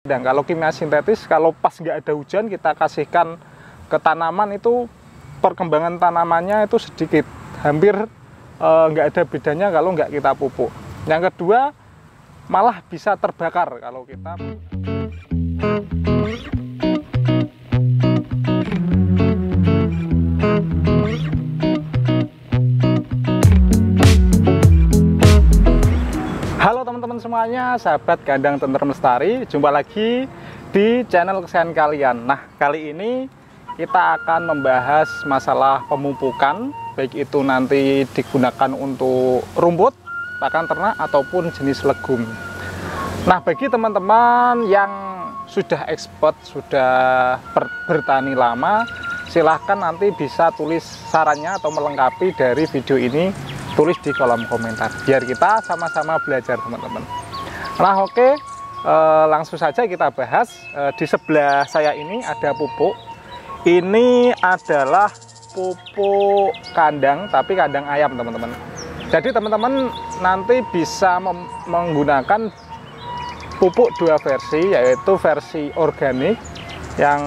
Dan kalau kimia sintetis, kalau pas nggak ada hujan kita kasihkan ke tanaman, itu perkembangan tanamannya itu sedikit, hampir nggak ada bedanya kalau nggak kita pupuk. Yang kedua, malah bisa terbakar kalau kita. Halo teman-teman semuanya, sahabat kandang tentrem lestari, jumpa lagi di channel kesayangan kalian. Nah, kali ini kita akan membahas masalah pemupukan, baik itu nanti digunakan untuk rumput, pakan ternak, ataupun jenis legum. Nah, bagi teman-teman yang sudah expert, sudah bertani lama, silahkan nanti bisa tulis sarannya atau melengkapi dari video ini, tulis di kolom komentar biar kita sama-sama belajar teman-teman. Nah, oke, langsung saja kita bahas. Di sebelah saya ini ada pupuk. Ini adalah pupuk kandang, tapi kandang ayam teman-teman. Jadi teman-teman nanti bisa menggunakan pupuk dua versi, yaitu versi organik, yang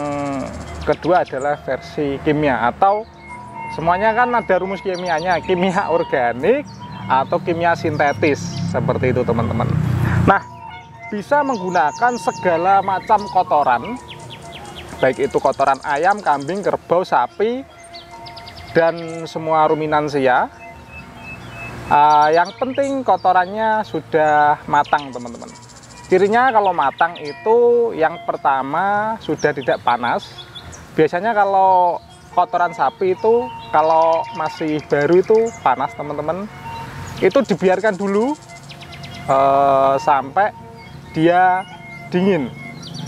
kedua adalah versi kimia, atau semuanya kan ada rumus kimianya, kimia organik atau kimia sintetis, seperti itu teman-teman. Nah, bisa menggunakan segala macam kotoran, baik itu kotoran ayam, kambing, kerbau, sapi, dan semua ruminansia. Yang penting kotorannya sudah matang teman-teman. Cirinya kalau matang itu yang pertama sudah tidak panas. Biasanya kalau kotoran sapi itu kalau masih baru itu panas teman-teman, itu dibiarkan dulu sampai dia dingin.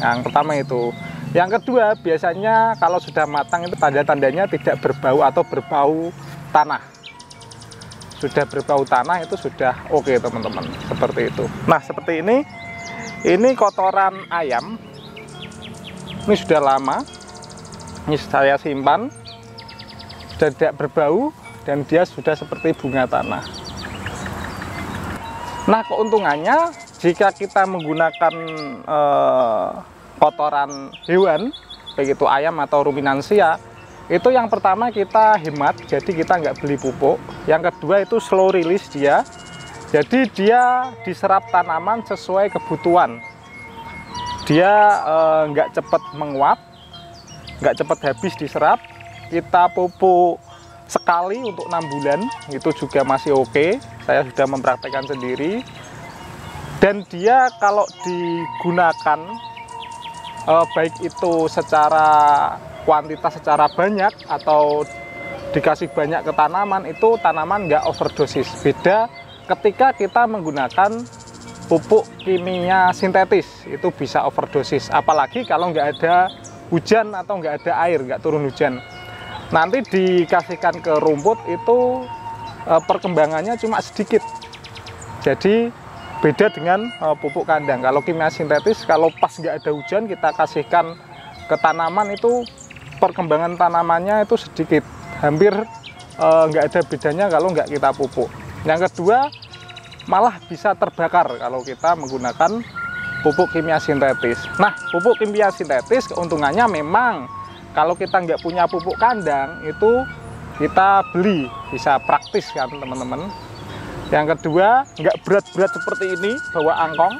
Yang pertama itu. Yang kedua, biasanya kalau sudah matang itu tanda-tandanya tidak berbau atau berbau tanah. Sudah berbau tanah itu sudah oke teman-teman, seperti itu. Nah, seperti ini kotoran ayam, ini sudah lama. Ini saya simpan, sudah tidak berbau, dan dia sudah seperti bunga tanah. Nah, keuntungannya jika kita menggunakan kotoran hewan, baik itu ayam atau ruminansia, itu yang pertama kita hemat, jadi kita nggak beli pupuk. Yang kedua itu slow release dia, jadi dia diserap tanaman sesuai kebutuhan. Dia nggak cepat menguap, nggak cepat habis diserap. Kita pupuk sekali untuk 6 bulan, itu juga masih oke. Saya sudah mempraktekkan sendiri. Dan dia kalau digunakan baik itu secara kuantitas, secara banyak, atau dikasih banyak ke tanaman, itu tanaman nggak overdosis. Beda ketika kita menggunakan pupuk kimia sintetis, itu bisa overdosis. Apalagi kalau nggak ada hujan atau nggak ada air, nggak turun hujan, nanti dikasihkan ke rumput itu perkembangannya cuma sedikit. Jadi beda dengan pupuk kandang. Kalau kimia sintetis, kalau pas nggak ada hujan kita kasihkan ke tanaman, itu perkembangan tanamannya itu sedikit, hampir nggak ada bedanya kalau nggak kita pupuk. Yang kedua, malah bisa terbakar kalau kita menggunakan pupuk kimia sintetis. Nah, pupuk kimia sintetis keuntungannya memang kalau kita nggak punya pupuk kandang, itu kita beli, bisa praktis kan teman-teman. Yang kedua, nggak berat-berat seperti ini, bawa angkong.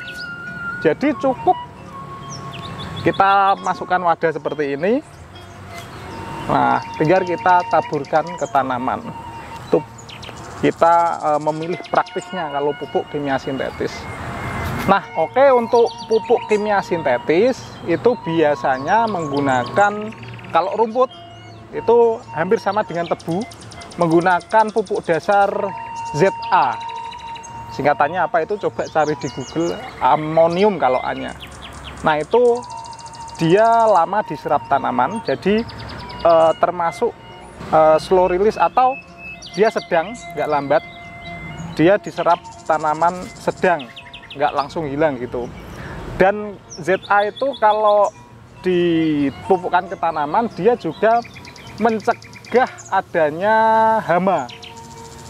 Jadi cukup kita masukkan wadah seperti ini. Nah, tinggal kita taburkan ke tanaman. Itu kita memilih praktisnya kalau pupuk kimia sintetis. Nah, oke, untuk pupuk kimia sintetis itu biasanya menggunakan, kalau rumput itu hampir sama dengan tebu, menggunakan pupuk dasar ZA. Singkatannya apa itu? Coba cari di Google, amonium kalau A-nya. Nah, itu dia lama diserap tanaman, jadi termasuk slow release, atau dia sedang, nggak lambat. Dia diserap tanaman sedang, nggak langsung hilang gitu. Dan ZA itu kalau dipupukkan ke tanaman, dia juga mencegah adanya hama.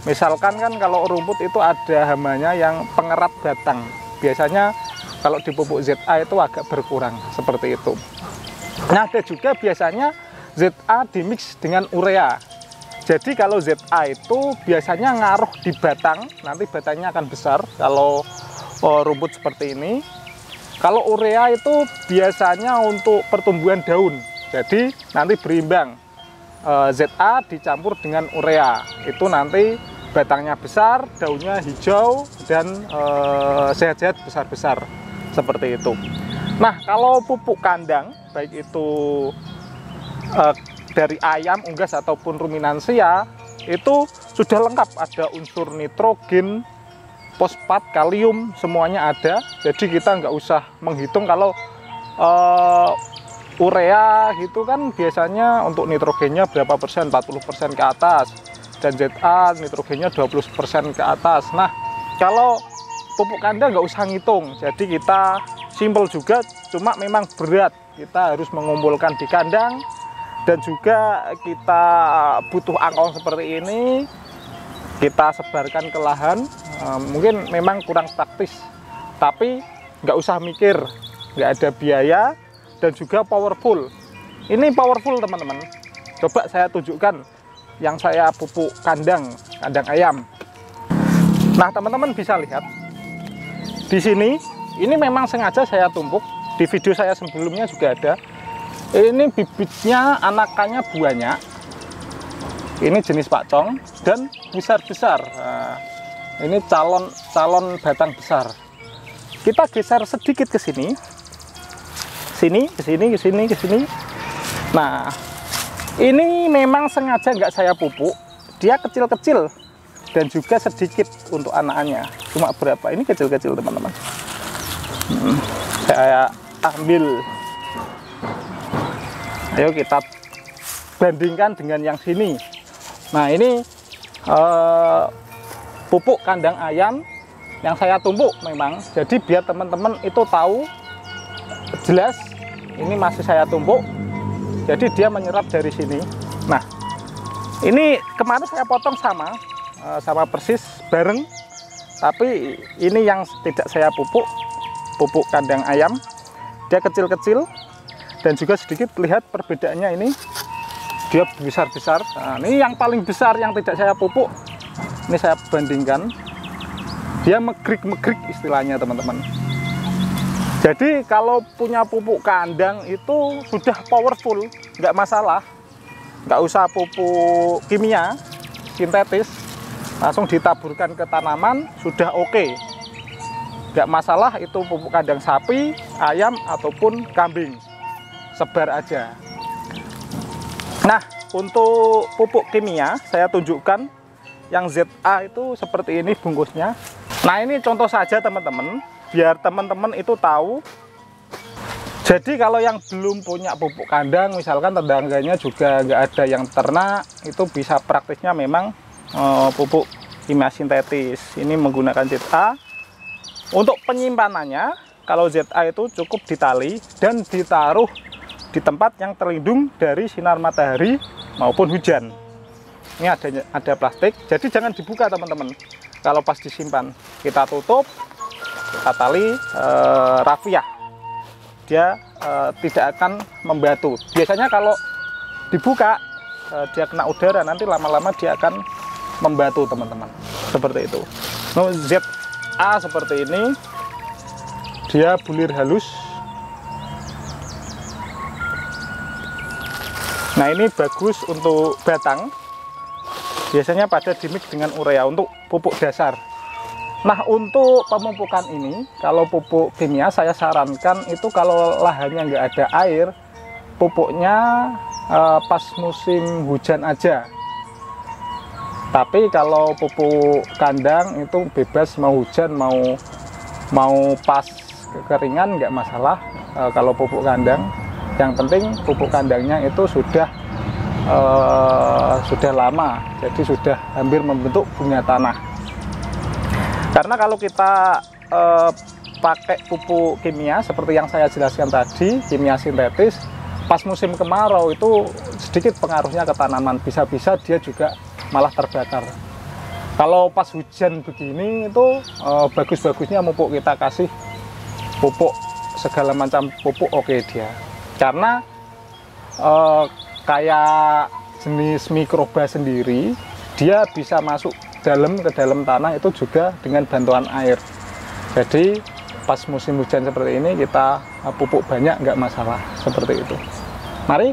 Misalkan kan kalau rumput itu ada hamanya yang pengerat batang. Biasanya Kalau di pupuk ZA itu agak berkurang seperti itu. Nah, ada juga biasanya ZA dimix dengan urea. Jadi kalau ZA itu biasanya ngaruh di batang, nanti batangnya akan besar kalau rumput seperti ini. Kalau urea itu biasanya untuk pertumbuhan daun, jadi nanti berimbang. ZA dicampur dengan urea, itu nanti batangnya besar, daunnya hijau, dan sehat-sehat besar-besar, seperti itu. Nah, kalau pupuk kandang, baik itu dari ayam, unggas, ataupun ruminansia, itu sudah lengkap, ada unsur nitrogen, fosfat, kalium, semuanya ada. Jadi kita nggak usah menghitung kalau urea gitu kan biasanya untuk nitrogennya berapa persen, 40% ke atas, dan ZA nitrogennya 20% ke atas. Nah, kalau pupuk kandang nggak usah ngitung, jadi kita simpel juga, cuma memang berat, kita harus mengumpulkan di kandang, dan juga kita butuh angkong seperti ini, kita sebarkan ke lahan. Mungkin memang kurang praktis, tapi nggak usah mikir, nggak ada biaya, dan juga powerful. Ini powerful teman-teman, coba saya tunjukkan yang saya pupuk kandang ayam. Nah, teman-teman bisa lihat di sini, ini memang sengaja saya tumpuk, di video saya sebelumnya juga ada. Ini bibitnya, anakannya banyak, ini jenis pakcong dan besar-besar. Nah, ini calon batang besar. Kita geser sedikit ke sini, ke sini. Nah, ini memang sengaja nggak saya pupuk, dia kecil-kecil dan juga sedikit untuk anakannya. Cuma berapa? Ini kecil-kecil teman-teman. Saya ambil. Ayo kita bandingkan dengan yang sini. Nah, ini pupuk kandang ayam yang saya tumpuk memang. Jadi biar teman-teman itu tahu jelas ini masih saya tumpuk. Jadi dia menyerap dari sini. Nah, ini kemarin saya potong sama persis bareng. Tapi ini yang tidak saya pupuk kandang ayam. Dia kecil-kecil dan juga sedikit lihat perbedaannya ini. Dia besar-besar. Nah, ini yang paling besar yang tidak saya pupuk. Ini saya bandingkan. Dia megrik-megrik istilahnya teman-teman. Jadi kalau punya pupuk kandang itu sudah powerful, nggak masalah. Nggak usah pupuk kimia, sintetis. Langsung ditaburkan ke tanaman, sudah oke. Nggak masalah itu pupuk kandang sapi, ayam, ataupun kambing. Sebar aja. Nah, untuk pupuk kimia saya tunjukkan yang ZA itu seperti ini bungkusnya. Nah, ini contoh saja teman-teman, biar teman-teman itu tahu. Jadi kalau yang belum punya pupuk kandang, misalkan tetangganya juga nggak ada yang ternak, itu bisa praktisnya memang pupuk kimia sintetis. Ini menggunakan ZA. Untuk penyimpanannya, kalau ZA itu cukup ditali dan ditaruh di tempat yang terlindung dari sinar matahari maupun hujan. Ini ada plastik, jadi jangan dibuka teman-teman. Kalau pas disimpan, kita tutup, kita tali rafiah, dia tidak akan membatu. Biasanya kalau dibuka, dia kena udara, nanti lama-lama dia akan membatu teman-teman. Seperti itu. Nah, ZA seperti ini, dia bulir halus. Nah, ini bagus untuk batang. Biasanya pada dimix dengan urea untuk pupuk dasar. Nah, untuk pemupukan ini, kalau pupuk kimia saya sarankan itu kalau lahannya nggak ada air, pupuknya pas musim hujan aja. Tapi kalau pupuk kandang itu bebas, mau hujan mau pas kekeringan nggak masalah. Kalau pupuk kandang, yang penting pupuk kandangnya itu sudah lama, jadi sudah hampir membentuk bunga tanah. Karena kalau kita pakai pupuk kimia seperti yang saya jelaskan tadi, kimia sintetis, pas musim kemarau itu sedikit pengaruhnya ke tanaman, bisa-bisa dia juga malah terbakar. Kalau pas hujan begini itu bagus-bagusnya pupuk kita kasih pupuk segala macam pupuk oke dia, karena kayak jenis mikroba sendiri dia bisa masuk ke dalam tanah itu juga dengan bantuan air. Jadi pas musim hujan seperti ini kita pupuk banyak nggak masalah, seperti itu. Mari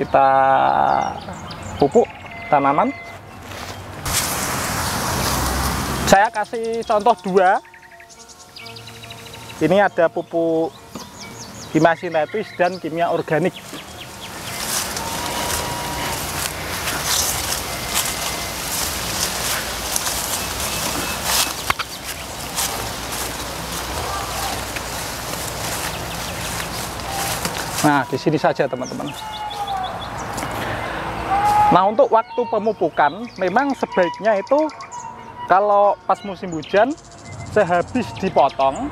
kita pupuk tanaman. Saya kasih contoh dua. Ini ada pupuk kimia sintetis dan kimia organik. Nah, di sini saja teman-teman. Nah, untuk waktu pemupukan memang sebaiknya itu kalau pas musim hujan sehabis dipotong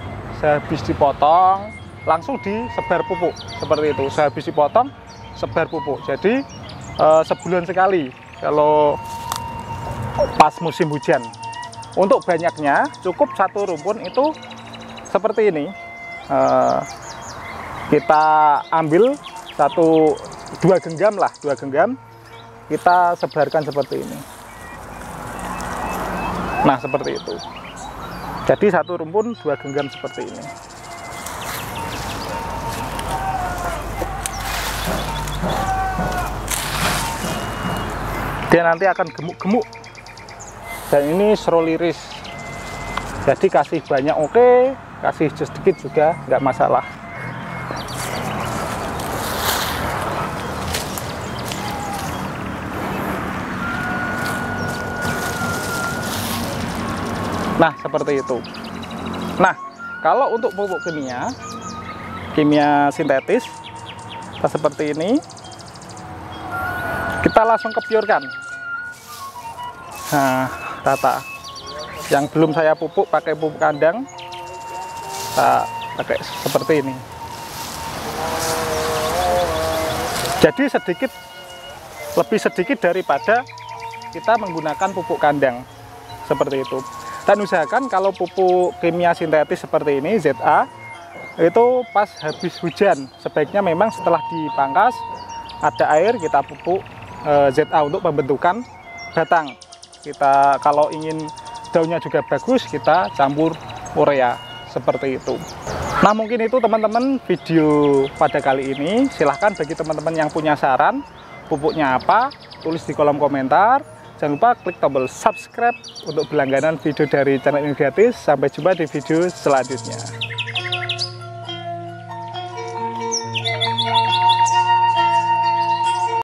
langsung disebar pupuk seperti itu. Sehabis dipotong sebar pupuk. Jadi sebulan sekali kalau pas musim hujan. Untuk banyaknya cukup satu rumpun itu seperti ini. Kita ambil 2 genggam lah, 2 genggam kita sebarkan seperti ini. Nah, seperti itu. Jadi satu rumpun 2 genggam seperti ini. Dia nanti akan gemuk-gemuk. Dan ini Stroliris. Jadi kasih banyak oke, kasih sedikit juga nggak masalah. Nah, seperti itu. Nah, kalau untuk pupuk kimia sintetis seperti ini, kita langsung kepiurkan. Nah, rata. Yang belum saya pupuk pakai pupuk kandang, kita pakai seperti ini. Jadi lebih sedikit daripada kita menggunakan pupuk kandang seperti itu. Dan usahakan kalau pupuk kimia sintetis seperti ini ZA itu pas habis hujan, sebaiknya memang setelah dipangkas ada air kita pupuk ZA untuk pembentukan batang. Kita kalau ingin daunnya juga bagus kita campur urea seperti itu. Nah, mungkin itu teman-teman video pada kali ini. Silahkan bagi teman-teman yang punya saran pupuknya apa, tulis di kolom komentar. Jangan lupa klik tombol subscribe untuk berlangganan video dari channel ini gratis. Sampai jumpa di video selanjutnya.